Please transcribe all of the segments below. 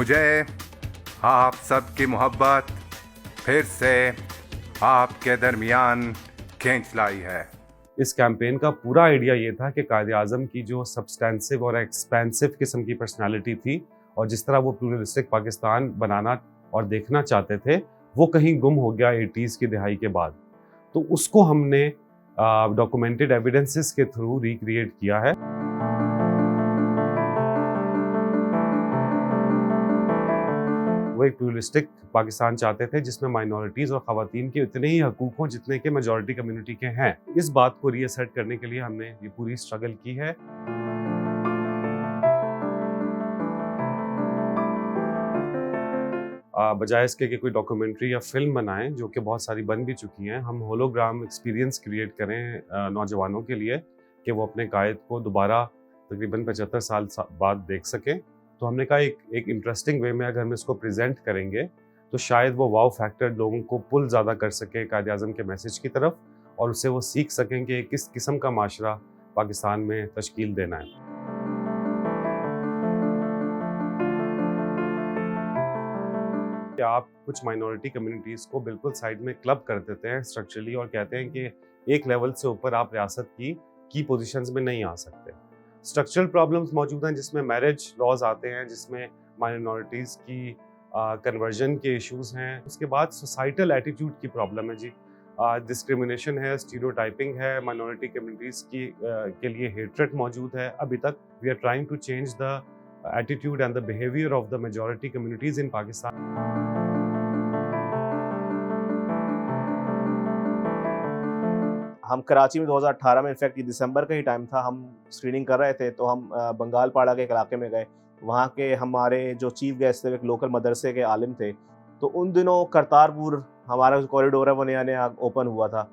मुझे आप सबकी मोहब्बत फिर से आपके दरमियान खींच लाई है। इस कैंपेन का पूरा आइडिया ये था कि कायदे आज़म की जो सब्सटेंसिव और एक्सपेंसिव किस्म की पर्सनालिटी थी और जिस तरह वो प्लूरलिस्टिक पाकिस्तान बनाना और देखना चाहते थे, वो कहीं गुम हो गया 80s की दिहाई के बाद। तो उसको हमने डॉक्यूमेंटेड एविडेंसेस के थ्रू रिक्रिएट किया है। वो एक प्लूरलिस्टिक पाकिस्तान चाहते थे जिसमें माइनॉरिटीज़ और ख़वातीन के उतने ही हकूक़ हों जितने के मेजॉरिटी कम्युनिटी के हैं। इस बात को रीअसर्ट करने के लिए हमने ये पूरी स्ट्रगल की है। बजाय इसके कि कोई डॉक्यूमेंट्री या फिल्म बनाएं, जो कि बहुत सारी बन भी चुकी हैं, हम होलोग्राम एक्सपीरियंस क्रिएट करें नौजवानों के लिए कि वो अपने कायद को दोबारा तकरीबन 75 साल बाद देख सकें। तो हमने कहा एक इंटरेस्टिंग वे में अगर हम इसको प्रेजेंट करेंगे तो शायद वो वाव फैक्टर लोगों को पुल ज़्यादा कर सके कायद आज़म के मैसेज की तरफ और उससे वो सीख सकें कि किस किस्म का माशरा पाकिस्तान में तश्कील देना है। कि आप कुछ माइनॉरिटी कम्युनिटीज़ को बिल्कुल साइड में क्लब कर देते हैं स्ट्रक्चरली और कहते हैं कि एक लेवल से ऊपर आप रियासत की पोजीशंस में नहीं आ सकते। स्ट्रक्चरल प्रॉब्लम्स मौजूद हैं जिसमें मैरिज लॉज आते हैं, जिसमें माइनॉरिटीज़ की कन्वर्जन के इश्यूज हैं। उसके बाद सोसाइटल एटीट्यूड की प्रॉब्लम है जी, डिस्क्रिमिनेशन है, स्टीरियोटाइपिंग है, माइनॉरिटी कम्युनिटीज़ के लिए हेट्रेट मौजूद है। अभी तक we are trying to change the attitude and the behavior of the majority communities in Pakistan. हम कराची में 2018 में इनफैक्ट ये दिसंबर का ही टाइम था, हम स्क्रीनिंग कर रहे थे तो हम बंगाल पाड़ा के एक इलाके में गए। वहाँ के हमारे जो चीफ गेस्ट थे एक लोकल मदरसे के आलिम थे। तो उन दिनों करतारपुर हमारा जो कॉरिडोर है वो नया नया ओपन हुआ था,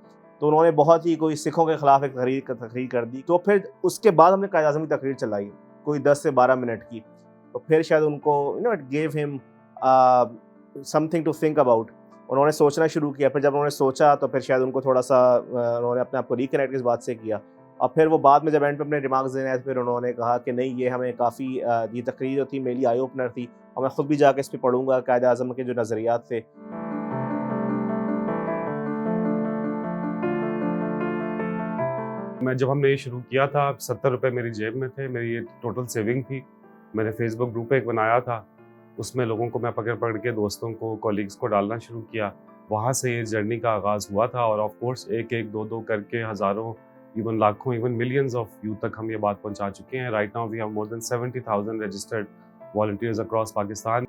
तो उन्होंने बहुत ही कोई सिखों के खिलाफ एक तकरीर कर दी। तो फिर उसके बाद हमने कायद आज़म की तकरीर चलाई कोई 10 से 12 मिनट की। तो फिर शायद उनको it gave him something to think about. उन्होंने सोचना शुरू किया। फिर जब उन्होंने सोचा तो फिर शायद उनको थोड़ा सा उन्होंने अपने आप को रिकनेक्ट इस बात से किया। और फिर वो बाद में जब एंड पे अपने रिमार्क्स देने आए फिर उन्होंने कहा कि नहीं, ये हमें काफ़ी ये तकरीर जो थी मेरे लिए आई ओपनर थी और मैं ख़ुद भी जाके इस पर पढ़ूंगा कायद आज़म के जो नज़रियात थे। जब हमने ये शुरू किया था 70 रुपये मेरी जेब में थे, मेरी ये टोटल सेविंग थी। मैंने फेसबुक ग्रुप एक बनाया था, उसमें लोगों को मैं पकड़ पकड़ के दोस्तों को, कॉलीग्स को डालना शुरू किया। वहाँ से ये जर्नी का आगाज़ हुआ था और ऑफ कोर्स एक एक दो दो करके हज़ारों, इवन लाखों, इवन मिलियंस ऑफ यूथ तक हम ये बात पहुँचा चुके हैं। Right now we have more than 70,000 registered volunteers across Pakistan.